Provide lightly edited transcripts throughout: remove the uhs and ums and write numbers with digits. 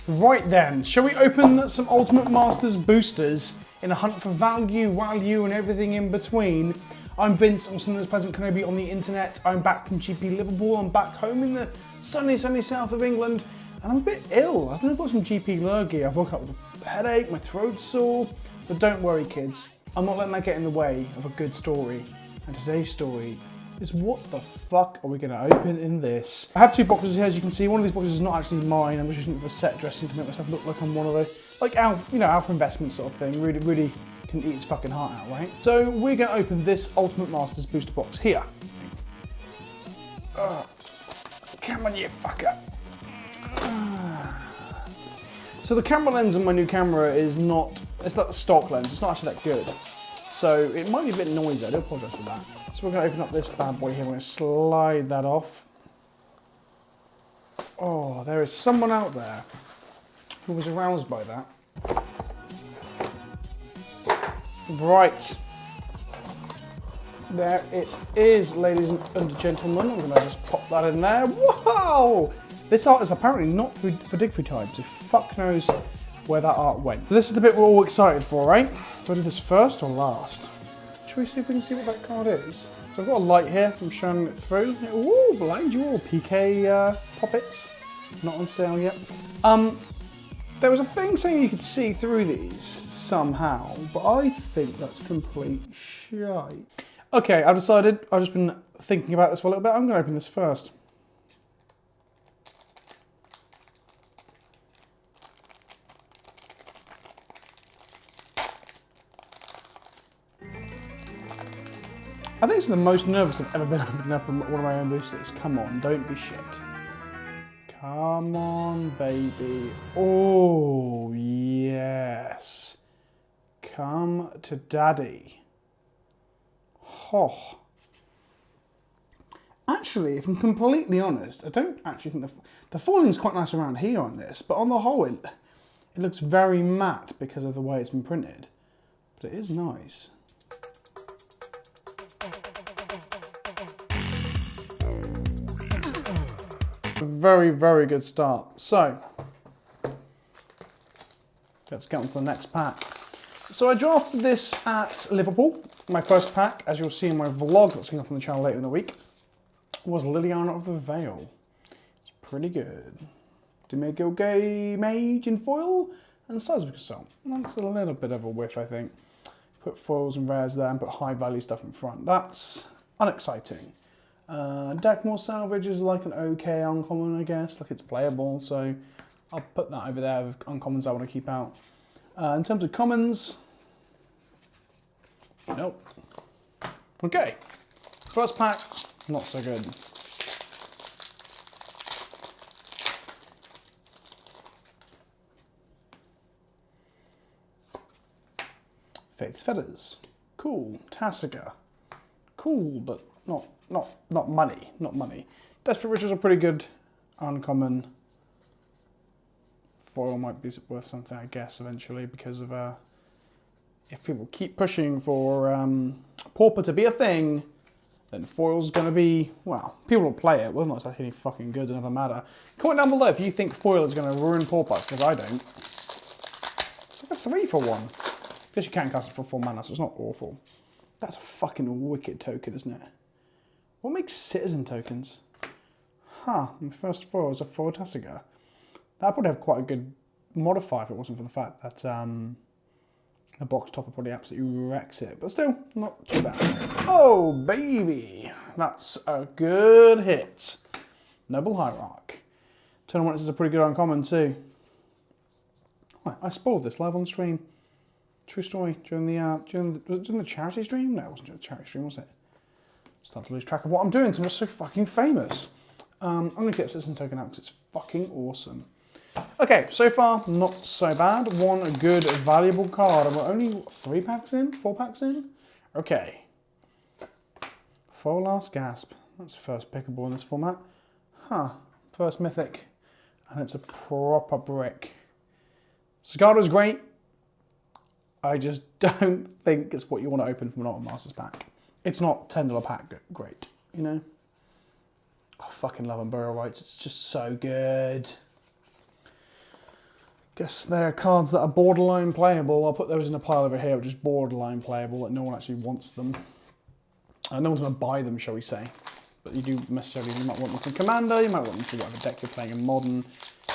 Right then, shall we open some Ultimate Masters boosters in a hunt for value, and everything in between? I'm Vince, also known as PleasantKenobi on the internet. I'm back from GP Liverpool. I'm back home in the sunny south of England, and I'm a bit ill. I think I've got some GP lurgy. I've woke up with a headache, my throat's sore. But don't worry, kids. I'm not letting that get in the way of a good story. And today's story is what the fuck are we going to open in this? I have two boxes here, as you can see. One of these boxes is not actually mine. I'm just using it for set dressing to make myself look like I'm one of those, like Alpha Investment sort of thing. Really can eat its fucking heart out, right? So we're going to open this Ultimate Masters booster box here. Come on, you fucker. So the camera lens on my new camera is not, it's like the stock lens. It's not actually that good. So it might be a bit noisy. I do apologise for that. So we're going to open up this bad boy here. We're going to slide that off. Oh, there is someone out there who was aroused by that. Right. There it is, ladies and gentlemen. I'm going to just pop that in there. Whoa! This art is apparently not for dig through time, so fuck knows where that art went. So this is the bit we're all excited for, right? Do I do this first or last? Should we see if we can see what that card is? So I've got a light here, I'm showing it through. Ooh, blind you all, PK poppets. Not on sale yet. There was a thing saying you could see through these somehow, but I think that's complete shite. Okay, I've decided, I've just been thinking about this for a little bit. I'm gonna open this first. I think it's the most nervous I've ever been opening up one of my own boosters. Come on, don't be shit. Come on, baby. Oh, yes. Come to daddy. Oh. Actually, if I'm completely honest, I don't actually think the foiling is quite nice around here on this, but on the whole, it looks very matte because of the way it's been printed. But it is nice. Very good start. So, let's get on to the next pack. So I drafted this at Liverpool. My first pack, as you'll see in my vlog that's going up on the channel later in the week, was Liliana of the Veil. It's pretty good. Domingo Gay Mage in foil and Seismic Assault. That's a little bit of a whiff, I think. Put foils and rares there and put high value stuff in front. That's unexciting. Deckmore Salvage is like an okay uncommon, I guess. Like it's playable, so I'll put that over there with uncommons I want to keep out. In terms of commons, nope. Okay, first pack, not so good. Faith's Feathers, cool. Tassica, cool, but not money. Desperate Rituals are pretty good. Uncommon. Foil might be worth something, I guess, eventually, because of if people keep pushing for Pauper to be a thing, then foil's gonna be, well, people will play it, whether or not it's actually any fucking good, doesn't matter. Comment down below if you think foil is gonna ruin Pauper, because I don't. It's like a 3 for 1. I guess you can cast it for 4 mana, so it's not awful. That's a fucking wicked token, isn't it? What makes citizen tokens? Huh, my first foil is a foil Tassica. That'd probably have quite a good modifier if it wasn't for the fact that the box topper probably absolutely wrecks it. But still, not too bad. Oh, baby! That's a good hit. Noble Hierarch. Turn on, this is a pretty good uncommon too. Oh, I spoiled this live on stream. True story, during the charity stream? No, it wasn't during the charity stream, was it? Starting to lose track of what I'm doing because I'm just so fucking famous. I'm going to get a citizen token out because it's fucking awesome. Okay, so far, not so bad. One good, valuable card. And we're only 3 packs in? 4 packs in? Okay. Foil Last Gasp. That's first pickable in this format. Huh. First mythic. And it's a proper brick. Cigardo's great. I just don't think it's what you want to open from an Ultimate Masters pack. It's not $10 pack great, you know? I fucking love Burial Rites. It's just so good. Guess they're cards that are borderline playable. I'll put those in a pile over here, which is borderline playable, that no one actually wants them. No one's going to buy them, shall we say. But you do necessarily, you might want them from Commander, you might want them for whatever deck you're playing in Modern.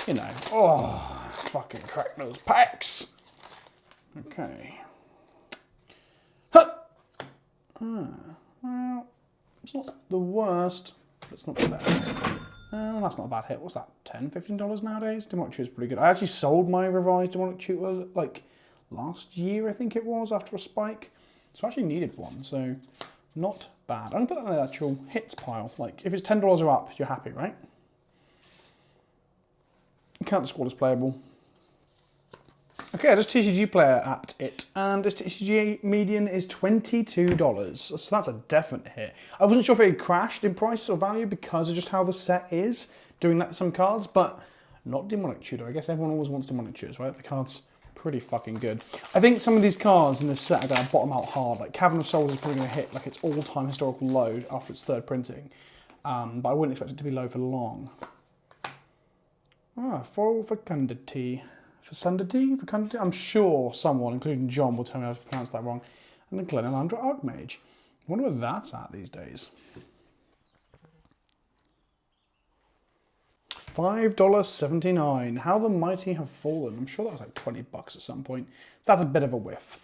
You know, oh, fucking crack those packs. Okay. Huh. Well, it's not the worst, but it's not the best. That's not a bad hit. What's that, $10, $15 nowadays? Demonic Tutor is pretty good. I actually sold my revised Demonic Tutor like last year, I think it was, after a spike. So I actually needed one, so not bad. I'm going to put that in the actual hits pile. Like, if it's $10 or up, you're happy, right? Count the squad as playable. Okay, there's TCG Player at it, and this TCG median is $22, so that's a definite hit. I wasn't sure if it had crashed in price or value because of just how the set is, doing that to some cards, but not Demonic Tutor. I guess everyone always wants Demonic Tutors, right? The card's pretty fucking good. I think some of these cards in this set are going to bottom out hard. Like Cavern of Souls is probably going to hit like its all-time historical low after its third printing, but I wouldn't expect it to be low for long. Ah, foil fecundity. Fecundity? I'm sure someone, including John, will tell me I've pronounced that wrong. And the Glenalandra Archmage. I wonder where that's at these days. $5.79. How the mighty have fallen. I'm sure that was like $20 at some point. That's a bit of a whiff.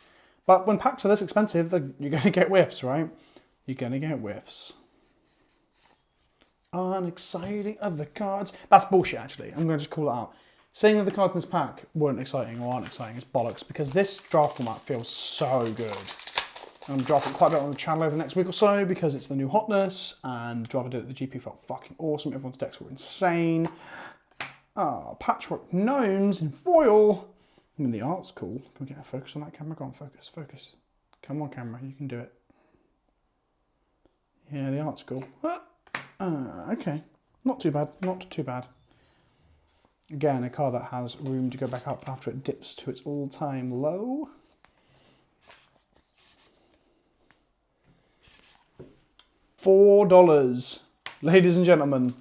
But when packs are this expensive, you're going to get whiffs, right? You're going to get whiffs. Unexciting other cards. That's bullshit, actually. I'm going to just call that out. Saying that the cards in this pack weren't exciting or aren't exciting is bollocks, because this draft format feels so good. I'm going to draft it quite a bit on the channel over the next week or so because it's the new hotness, and the draft I did at the GP felt fucking awesome. Everyone's decks were insane. Patchwork Gnomes in foil. I mean, the art's cool. Can we get a focus on that camera? Go on, focus, focus. Come on, camera, you can do it. Yeah, the art's cool. Okay, not too bad, not too bad. Again, a card that has room to go back up after it dips to its all-time low. $4, ladies and gentlemen,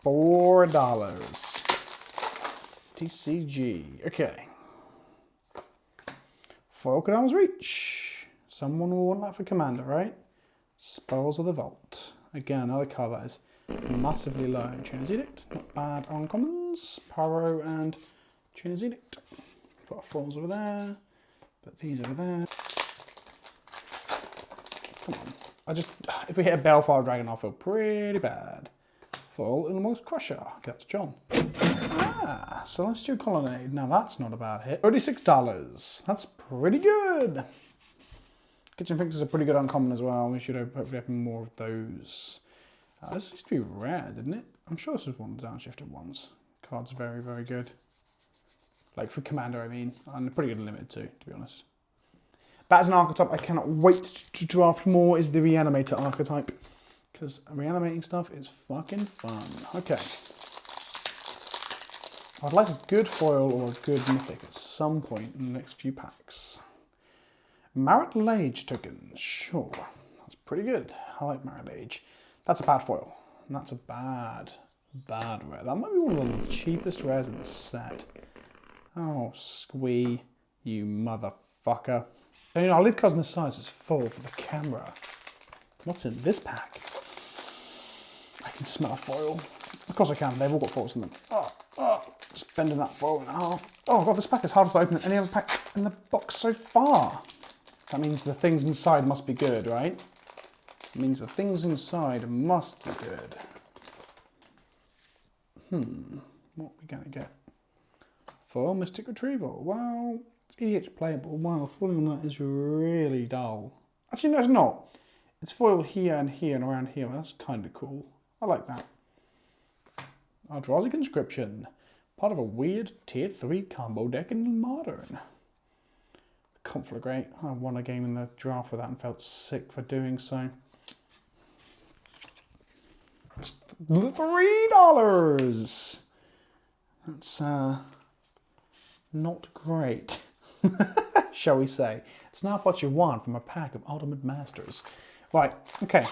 $4. TCG, okay. Foil Canal's Reach. Someone will want that for Commander, right? Spells of the Vault. Again, another card that is massively low. Chainer's Edict, not bad on commons. Paro and Chainer's Edict. Put our foils over there. Put these over there. Come on. If we hit a Balefire Dragon, I'll feel pretty bad. Foil Illuminous Crusher. Okay, that's John. Celestial Colonnade. Now that's not a bad hit. $36. That's pretty good. Kitchen Fixers are pretty good uncommon as well. We should hopefully open more of those. This used to be rare, didn't it? I'm sure this was one of the downshifted ones. Card's very, very good. Like for Commander, I mean. And pretty good in Limited too, to be honest. That is an archetype I cannot wait to draft more, is the Reanimator archetype. Because reanimating stuff is fucking fun. Okay. I'd like a good foil or a good mythic at some point in the next few packs. Marit Lage tokens, sure. That's pretty good. I like Marit Lage. That's a bad foil. And that's a bad rare. That might be one of the cheapest rares in the set. Oh, Squee, you motherfucker. And, you know, I'll leave Cousin Size as full for the camera. What's in this pack? I can smell foil. Of course I can. They've all got foils in them. Just bending that foil in half. Oh god, this pack is harder to open than any other pack in the box so far. That means the things inside must be good, right? It means the things inside must be good. What are we going to get? Foil Mystic Retrieval. Well, it's EDH playable. Wow, foiling on that is really dull. Actually, no, it's not. It's foil here and here and around here. That's kind of cool. I like that. Eldrazi Conscription. Part of a weird tier 3 combo deck in Modern. Conflagrate. I won a game in the draft with that and felt sick for doing so. It's $3! That's not great, shall we say. It's not what you want from a pack of Ultimate Masters. Right, okay.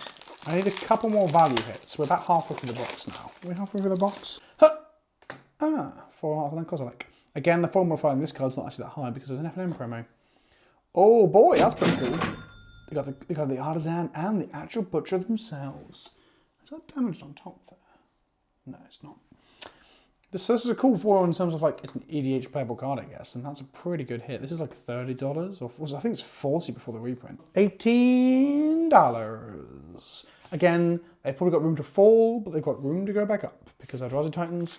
I need a couple more value hits. We're about halfway through the box now. Are we halfway through the box? foil art and then Kozilek. Again, the foil modifier in this card's not actually that high because there's an F&M promo. Oh boy, that's pretty cool. They got the artisan and the actual butcher themselves. Is that damaged on top there? No, it's not. This is a cool foil in terms of like, it's an EDH playable card, I guess, and that's a pretty good hit. This is like $30, or I think it's $40 before the reprint. $18. Again, they've probably got room to fall, but they've got room to go back up because Eldrazi Titans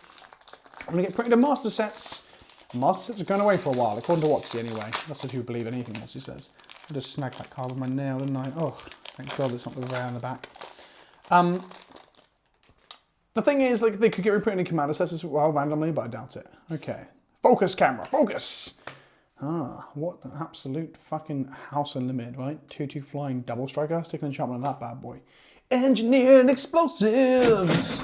are going to get printed in master sets. Master sets are going away for a while, according to Watsy anyway. That's if you believe anything Watsy says. I just snagged that card with my nail, didn't I? Oh, thank God it's not the ray on the back. The thing is, like, they could get reprinted in commander sets as well randomly, but I doubt it. Okay. Focus, camera, focus! Ah, what an absolute fucking House Unlimited, right? 2/2 flying double striker. Stick an enchantment on that bad boy. Engineered explosives!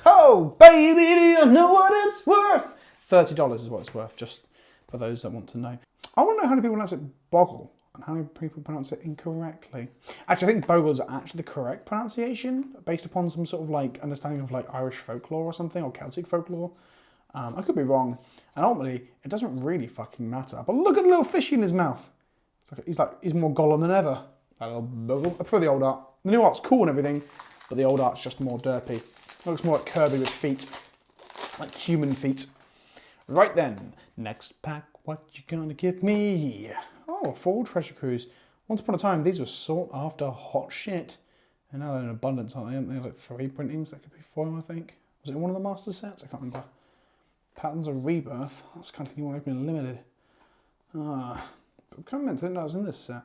Oh, baby, do you know what it's worth? $30 is what it's worth, just for those that want to know. I want to know how many people pronounce it Boggle. And how many people pronounce it incorrectly. Actually, I think Bogle is actually the correct pronunciation, based upon some sort of like understanding of like Irish folklore or something, or Celtic folklore. I could be wrong. And ultimately, it doesn't really fucking matter. But look at the little fishy in his mouth. He's more Gollum than ever. That little Bogle. I prefer the old art. The new art's cool and everything, but the old art's just more derpy. It looks more like Kirby with feet. Like human feet. Right then, next pack, what you gonna give me? Oh, full treasure cruise. Once upon a time, these were sought after hot shit. And now they're in abundance, aren't they? Aren't they like 3 printings? That could be foil, I think. Was it one of the master sets? I can't remember. Patterns of Rebirth. That's the kind of thing you want to open in limited. But I kind of meant to think that was in this set.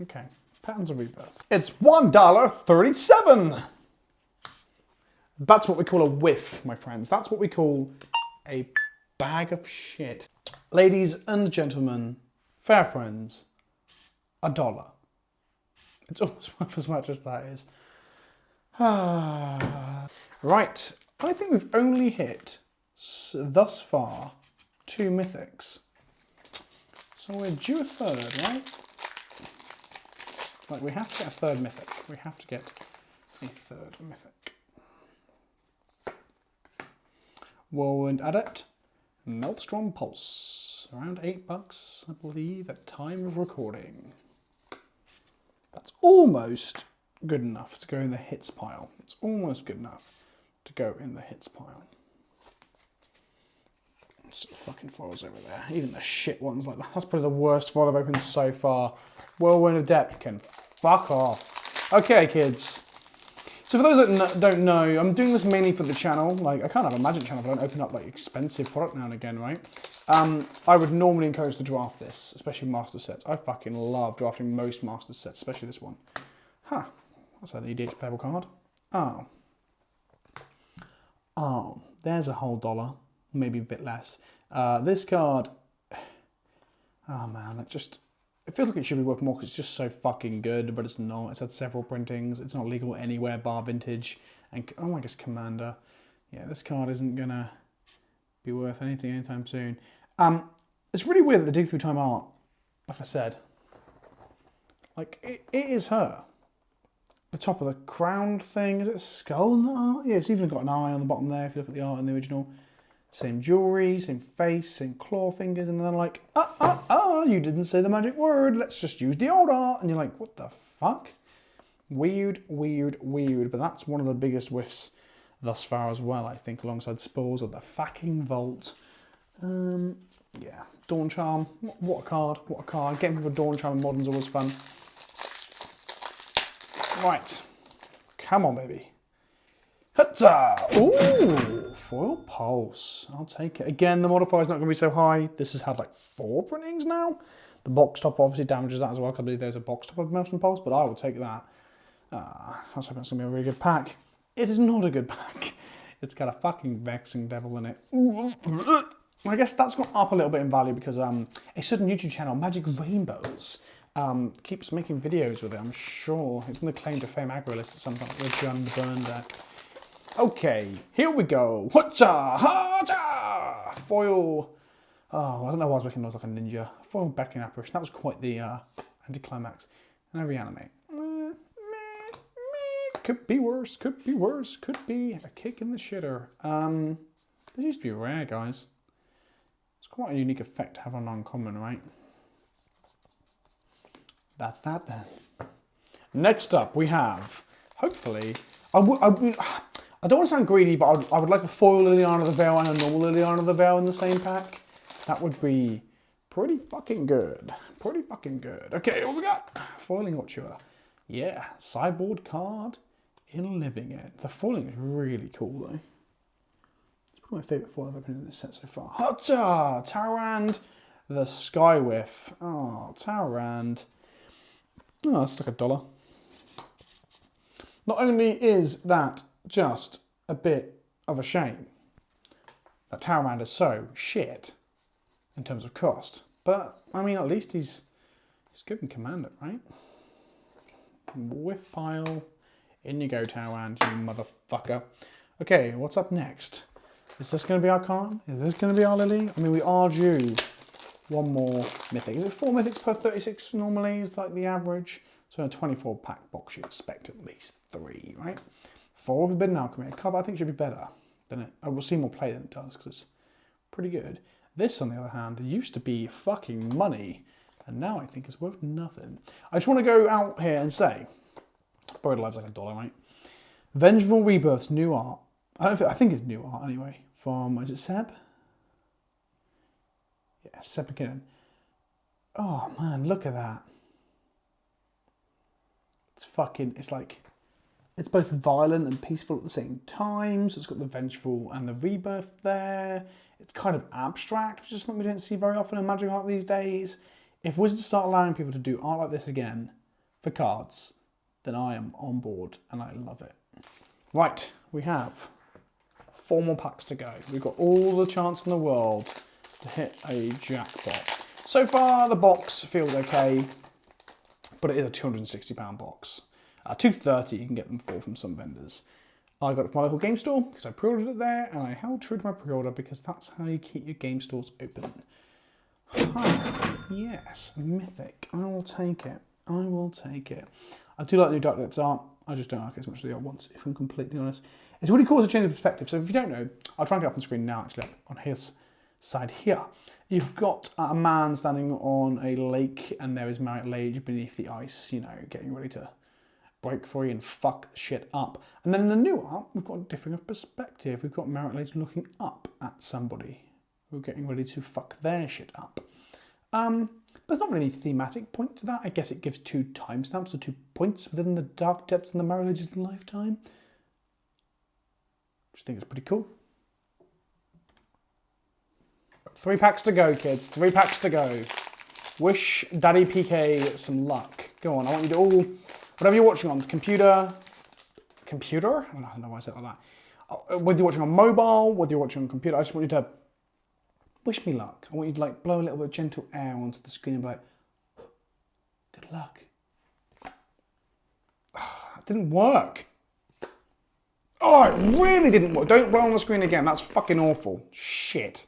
Okay. Patterns of Rebirth. It's $1.37! That's what we call a whiff, my friends. That's what we call a bag of shit. Ladies and gentlemen, fair friends, $1. It's almost worth as much as that is. Right, I think we've only hit, thus far, 2 mythics. So we're due a third, right? Like, we have to get a third mythic. We have to get a third mythic. Whirlwind Adept. Maelstrom Pulse, around $8, I believe, at time of recording. That's almost good enough to go in the hits pile. It's almost good enough to go in the hits pile. Some fucking foils over there. Even the shit ones like that. That's probably the worst foil I've opened so far. Whirlwind Adept can fuck off. Okay, kids. So for those that don't know, I'm doing this mainly for the channel. Like, I can't have a Magic channel if I don't open up like expensive product now and again, right? I would normally encourage to draft this, especially master sets. I fucking love drafting most master sets, especially this one. Huh, that's an EDH playable card. Oh. Oh, there's a whole $1, maybe a bit less. This card, oh man, it feels like it should be worth more because it's just so fucking good, but it's not. It's had several printings. It's not legal anywhere bar vintage. And, oh, I guess Commander. Yeah, this card isn't going to be worth anything anytime soon. It's really weird that the Dig Through Time art, like I said, like, it is her. The top of the crown thing, is it a skull in the art? Yeah, it's even got an eye on the bottom there if you look at the art in the original. Same jewellery, same face, same claw fingers, and then like, you didn't say the magic word, let's just use the old art. And you're like, what the fuck? Weird, weird, weird. But that's one of the biggest whiffs thus far as well, I think, alongside Spores of the fucking Vault. Yeah, Dawn Charm, what a card, what a card. Getting people Dawn Charm in Modern's always fun. Right, come on, baby. Hutta! Ooh, Foil Pulse. I'll take it. Again, the modifier's not going to be so high. This has had like 4 printings now. The box top obviously damages that as well. I believe there's a box top of Maelstrom Pulse, but I will take that. I was hoping it's going to be a really good pack. It is not a good pack. It's got a fucking Vexing Devil in it. I guess that's gone up a little bit in value because a certain YouTube channel, Magic Rainbows, keeps making videos with it, I'm sure. It's in the claim to fame aggro list at some point with John the Burn deck. Okay, here we go. Hutta! Hutta! Foil. Oh, I don't know why I was making noise like a ninja. Foil Beckoning Apparition. That was quite the anticlimax. And I reanimate. Could be worse, could be worse, could be a kick in the shitter. This used to be rare, guys. It's quite a unique effect to have on uncommon, right? That's that then. Next up, we have, hopefully, I don't want to sound greedy, but I would like a foil Liliana of the Veil and a normal Liliana of the Veil in the same pack. That would be pretty fucking good. Pretty fucking good. Okay, what we got? Foiling Ultra. Yeah, sideboard card in Living End. The foiling is really cool, though. It's probably my favourite foil I've opened in this set so far. Hota! Tarrand the Skywith. Oh, Tarrand. Oh, that's like $1. Not only is that just a bit of a shame that Tarrand is so shit in terms of cost, but I mean, at least he's good in Commander, right? With file, in you go, Tarrand, you motherfucker. Okay, what's up next? Is this going to be our Khan? Is this going to be our Lily? I mean, we are due one more mythic. Is it 4 mythics per 36 normally? Is like the average? So in a 24 pack box, you expect at least 3, right? 4 Forbidden Alchemy, a card that I think should be better than it. I will see more play than it does because it's pretty good. This, on the other hand, used to be fucking money, and now I think it's worth nothing. I just want to go out here and say, Buried Alive's like $1, right? Vengeful Rebirth's new art. I think it's new art anyway. From, is it Seb? Yeah, Seb McKinnon. Oh man, look at that. It's like, it's both violent and peaceful at the same time. So it's got the Vengeful and the Rebirth there. It's kind of abstract, which is something we don't see very often in Magic art these days. If Wizards start allowing people to do art like this again for cards, then I am on board and I love it. Right, we have 4 more packs to go. We've got all the chance in the world to hit a jackpot. So far, the box feels okay, but it is a £260 box. $230, you can get them for from some vendors. I got it from my local game store because I pre-ordered it there, and I held true to my pre-order because that's how you keep your game stores open. Yes, mythic. I will take it. I will take it. I do like the new Dark Depths art. I just don't like it as much as the old ones, if I'm completely honest. It's really cool to change the perspective. So if you don't know, I'll try and get up on screen now, actually, on his side here. You've got a man standing on a lake, and there is Marriott Lage beneath the ice, you know, getting ready to break free and fuck shit up. And then in the new art, we've got a different perspective. We've got Marriott Lage looking up at somebody who are getting ready to fuck their shit up. There's not really any thematic point to that. I guess it gives 2 timestamps or 2 points within the Dark Depths and the Marriott Lage's lifetime. Which I think is pretty cool. 3 packs to go, kids. 3 packs to go. Wish Daddy PK some luck. Go on, I want you to all, whatever you're watching on computer? I don't know why I said it like that. Whether you're watching on mobile, whether you're watching on computer, I just want you to wish me luck. I want you to like blow a little bit of gentle air onto the screen and be like, good luck. That didn't work. Oh, it really didn't work. Don't blow on the screen again. That's fucking awful. Shit.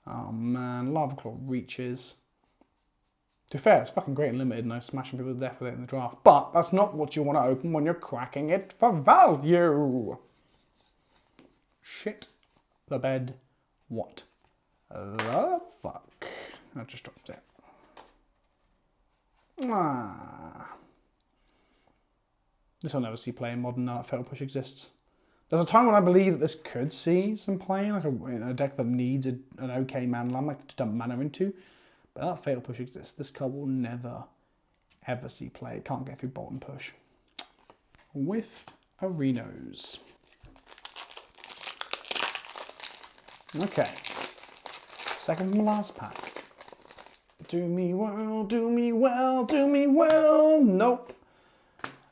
Oh man, Lava Claw reaches. To be fair, it's fucking great and limited, and I'm smashing people to death with it in the draft. But that's not what you want to open when you're cracking it for value. Shit the bed. What the fuck? I just dropped it. This will never see play in Modern now that Fatal Push exists. There's a time when I believe that this could see some play, like a deck that needs an okay mana land, like to dump mana into. But now that Fatal Push exists, this card will never, ever see play. It can't get through Bolt and Push. With Arenos. Okay. Second from the last pack. Do me well, do me well, do me well. Nope.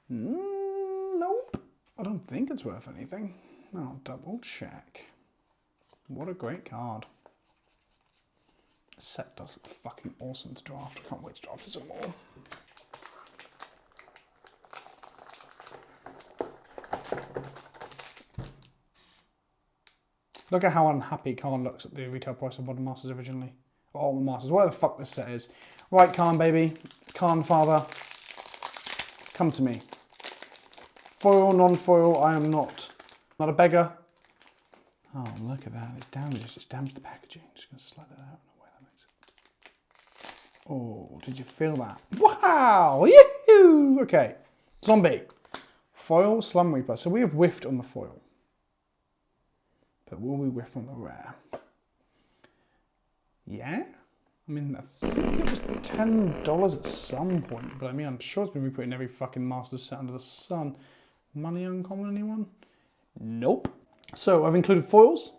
Nope. I don't think it's worth anything. I'll double check. What a great card. This set does look fucking awesome to draft. I can't wait to draft some more. Look at how unhappy Khan looks at the retail price of Modern Masters originally. Or all the Masters. Where the fuck this set is. Right, Khan baby. Khan father. Come to me. Foil, non-foil, I am not a beggar. Oh, look at that. It's damaged the packaging. Just going to slide that out in a way that makes it. Oh, did you feel that? Wow! Yahoo! Okay. Zombie. Foil, Slum Reaper. So we have whiffed on the foil. But will we whiff on the rare? Yeah? I mean, it was $10 at some point. But I mean, I'm sure it's been re-put in every fucking Master set under the sun. Money uncommon, anyone? Nope. So I've included foils,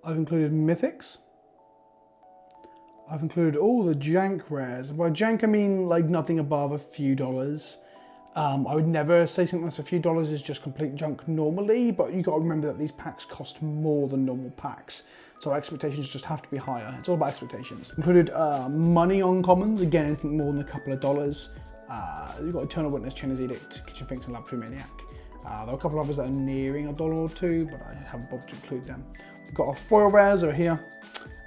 I've included mythics, I've included all the jank rares. By jank I mean like nothing above a few dollars. I would never say something that's a few dollars is just complete junk normally, but you got to remember that these packs cost more than normal packs. So our expectations just have to be higher. It's all about expectations. Included money on commons, again anything more than a couple of dollars. You've got Eternal Witness, Chinna's Edict, Kitchen Finks and Laboratory Maniac. There are a couple of others that are nearing $1 or $2, but I haven't bothered to include them. We've got our foil rares over here,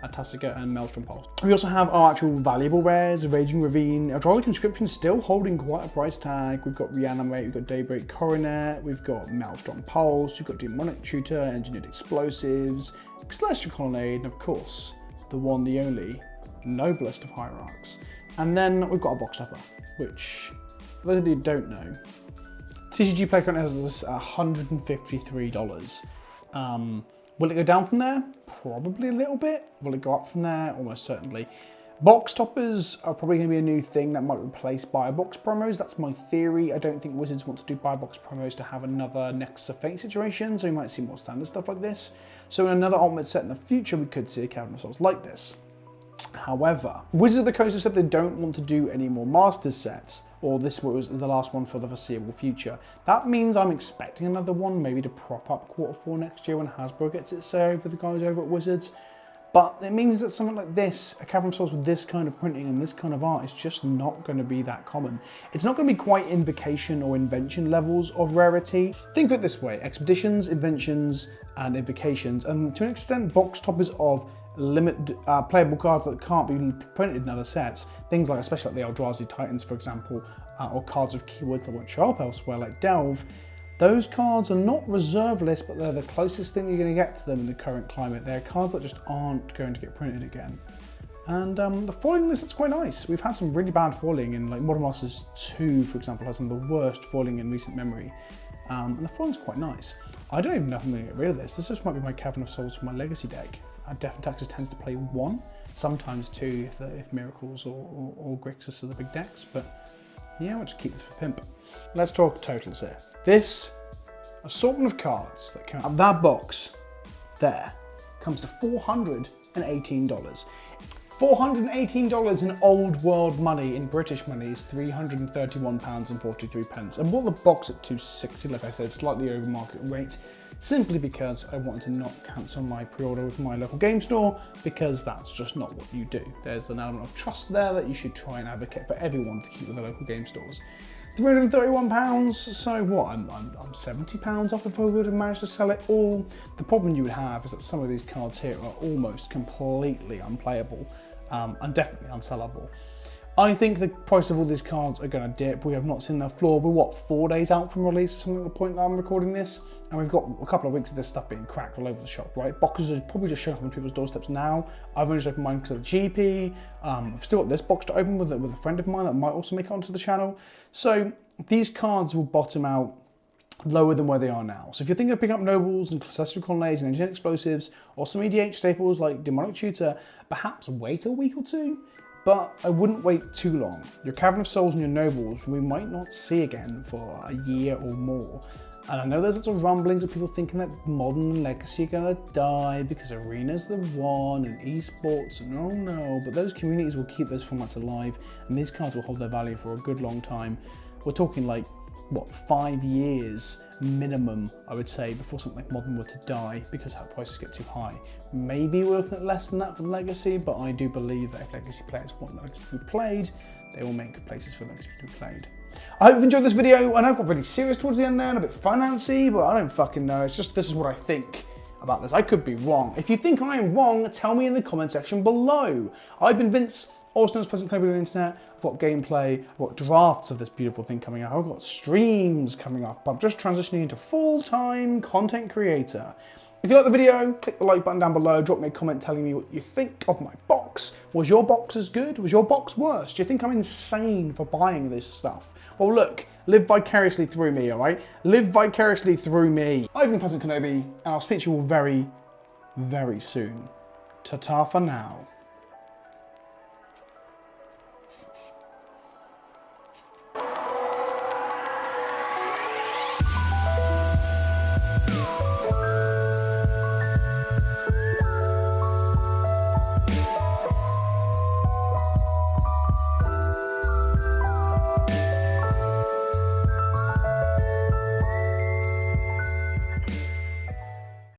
Tasica and Maelstrom Pulse. We also have our actual valuable rares, Raging Ravine. Hydraulic Inscription is still holding quite a price tag. We've got Reanimate, we've got Daybreak Coronet, we've got Maelstrom Pulse, we've got Demonic Tutor, Engineered Explosives, Celestial Colonnade, and of course, the one, the only, noblest of hierarchs. And then we've got a box topper, which, for those of you who don't know, TCG Play currently has this $153. Will it go down from there? Probably a little bit. Will it go up from there? Almost certainly. Box toppers are probably going to be a new thing that might replace buy box promos. That's my theory. I don't think Wizards want to do buy box promos to have another Nexus of Fate situation, so we might see more standard stuff like this. So in another Ultimate set in the future, we could see a Cavern of Souls like this. However, Wizards of the Coast have said they don't want to do any more Masters sets, or this was the last one for the foreseeable future. That means I'm expecting another one, maybe to prop up Q4 next year when Hasbro gets its say over the guys over at Wizards. But it means that something like this, a Cavern of Souls with this kind of printing and this kind of art, is just not going to be that common. It's not going to be quite Invocation or Invention levels of rarity. Think of it this way: Expeditions, Inventions, and Invocations, and to an extent box toppers of limited playable cards that can't be printed in other sets. Things like, especially like the Eldrazi Titans, for example, or cards with keywords that won't show up elsewhere, like Delve. Those cards are not reserve list, but they're the closest thing you're going to get to them in the current climate. They're cards that just aren't going to get printed again. And the foiling list, that's quite nice. We've had some really bad foiling in, like Modern Masters 2, for example, has some of the worst foiling in recent memory. And the foiling's quite nice. I don't even know if I'm going to get rid of this. This just might be my Cavern of Souls for my Legacy deck. Death and Taxes tends to play 1, sometimes 2 if Miracles or Grixis are the big decks, but yeah, we'll just keep this for pimp. Let's talk totals here. This assortment of cards that came out of that box there comes to $418. $418 in old world money, in British money, is £331.43. I bought the box at $260, like I said, slightly over market rate, simply because I wanted to not cancel my pre-order with my local game store, because that's just not what you do. There's an element of trust there that you should try and advocate for everyone to keep with the local game stores. £331, so what? I'm £70 off if I would have managed to sell it all. The problem you would have is that some of these cards here are almost completely unplayable and definitely unsellable. I think the price of all these cards are going to dip. We have not seen the floor. We're what, 4 days out from release or something at the point that I'm recording this? And we've got a couple of weeks of this stuff being cracked all over the shop, right? Boxes are probably just showing up on people's doorsteps now. I've only just opened mine because of the GP. I've still got this box to open with a friend of mine that might also make it onto the channel. So these cards will bottom out lower than where they are now. So if you're thinking of picking up Nobles and Celestial Colonnades and Engineered Explosives, or some EDH staples like Demonic Tutor, perhaps wait a week or two. But I wouldn't wait too long. Your Cavern of Souls and your Nobles we might not see again for a year or more. And I know there's lots of rumblings of people thinking that Modern and Legacy are going to die because Arena's the one and esports and oh no, but those communities will keep those formats alive and these cards will hold their value for a good long time. We're talking like, what, 5 years minimum, I would say, before something like Modern were to die because our prices get too high. Maybe we're looking at less than that for Legacy, but I do believe that if Legacy players want Legacy to be played, they will make places for Legacy to be played. I hope you've enjoyed this video. I know I've got really serious towards the end there and a bit financy, but I don't fucking know. It's just, this is what I think about this. I could be wrong. If you think I am wrong, tell me in the comment section below. I've been Vince, also known as PleasantKenobi on the internet. I've got gameplay, I've got drafts of this beautiful thing coming out, I've got streams coming up. I'm just transitioning into full-time content creator. If you like the video, click the like button down below, drop me a comment telling me what you think of my box. Was your box as good? Was your box worse? Do you think I'm insane for buying this stuff? Well look, live vicariously through me, alright? Live vicariously through me. I've been PleasantKenobi, and I'll speak to you all very, very soon. Ta-ta for now.